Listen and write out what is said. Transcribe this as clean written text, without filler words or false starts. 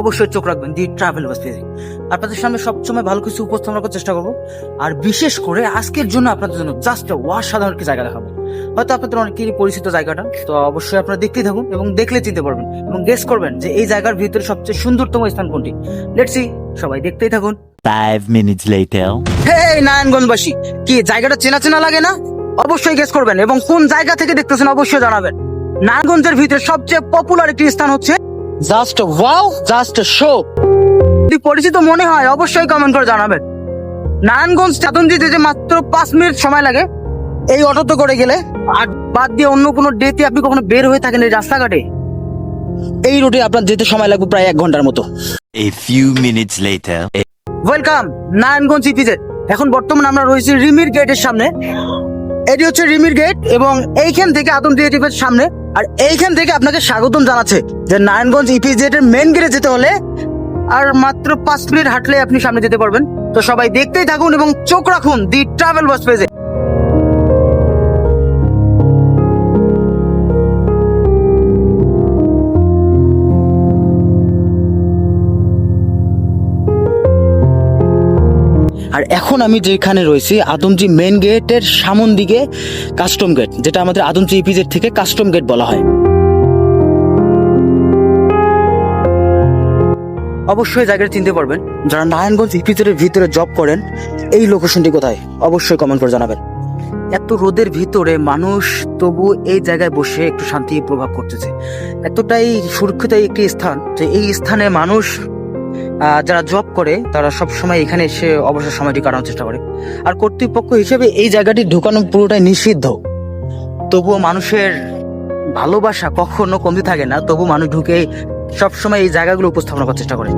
অবশ্যই চোখ রাখবেন দি ট্রাভেল বাস পেজে। আপনাদের সামনে সবসময় ভালো কিছু উপস্থাপন করার চেষ্টা করবো, আর বিশেষ করে আজকের জন্য আপনাদের জন্য জাস্ট অসাধারণ একটি জায়গা দেখাবো। হয়তো আপনাদের অনেকেরই পরিচিত জায়গাটা, তো অবশ্যই আপনারা দেখতেই থাকুন এবং দেখলে চিনতে পারবেন এবং গেস করবেন যে এই জায়গার ভিতরে সবচেয়ে সুন্দরতম স্থান কোনটি। লেটস সি, সবাই দেখতেই থাকুন। 5 minutes later. হেই নারায়ণগঞ্জবাসী, কি জায়গাটা চেনা চেনা লাগে না? অবশ্যই গেস করবেন এবং কোন জায়গা থেকে দেখতেছেন অবশ্যই জানাবেন। নারায়ণগঞ্জের ভিতরে সবচেয়ে পপুলার একটি স্থান হচ্ছে জাস্ট ওয়াও, জাস্ট শো। যদি পরিচিত মনে হয় অবশ্যই কমেন্ট করে জানাবেন। নারায়ণগঞ্জ চাতন যেতে যে মাত্র 5 মিনিট সময় লাগে এই অটোতে করে গেলে, আর বাদ দিয়ে অন্য কোনো ডেতে আপনি কখনো বের হয়ে থাকেন এই রাস্তাঘাটে, এই রুটে আপনার যেতে সময় লাগবে প্রায় 1 ঘন্টার মতো। A few minutes later. Welcome Narayanganj EPZ. এখন বর্তমানে আমরা রয়েছি রিমির গেটের সামনে। এটি হচ্ছে রিমির গেট এবং এইখান থেকে আদম ক্রিয়েটিভের সামনে, আর এইখান থেকে আপনাকে স্বাগতম জানাচ্ছে যে নারায়ণগঞ্জ ইপিজেড এর মেন গেটে যেতে হলে আর মাত্র 5 মিনিট হাঁটলে আপনি সামনে যেতে পারবেন। তো সবাই দেখতেই থাকুন এবং চোখ রাখুন দি ট্রাভেল বাস পেজে। আর এখন আমি যেখানে রয়েছি আদমজি মেন গেটের সামন দিকে কাস্টম গেট, যেটা আমাদের আদমজি ইপিজেড থেকে কাস্টম গেট বলা হয়। অবশ্যই জায়গাটা চিনতে পারবেন যারা নারায়ণগঞ্জ ইপিজেডের ভিতরে জব করেন। এই লোকেশনটি কোথায় অবশ্যই কমেন্ট করে জানাবেন। এত রোদের ভিতরে মানুষ তবু এই জায়গায় বসে একটু শান্তি প্রভাব করতেছে। এতটাই সুরক্ষিত একটি স্থান যে এই স্থানে মানুষ যারা জব করে তারা সব সময় এখানে এসে অবসর সময়টি কাটানোর চেষ্টা করে। আর কর্তৃপক্ষ হিসেবে এই জায়গাটি ঢুকানো পুরোটাই নিষিদ্ধ, তবুও মানুষের ভালোবাসা কখনো কমতে থাকে না, তবু মানুষ ঢুকে সবসময় এই জায়গাগুলো উপস্থাপন করার চেষ্টা করে।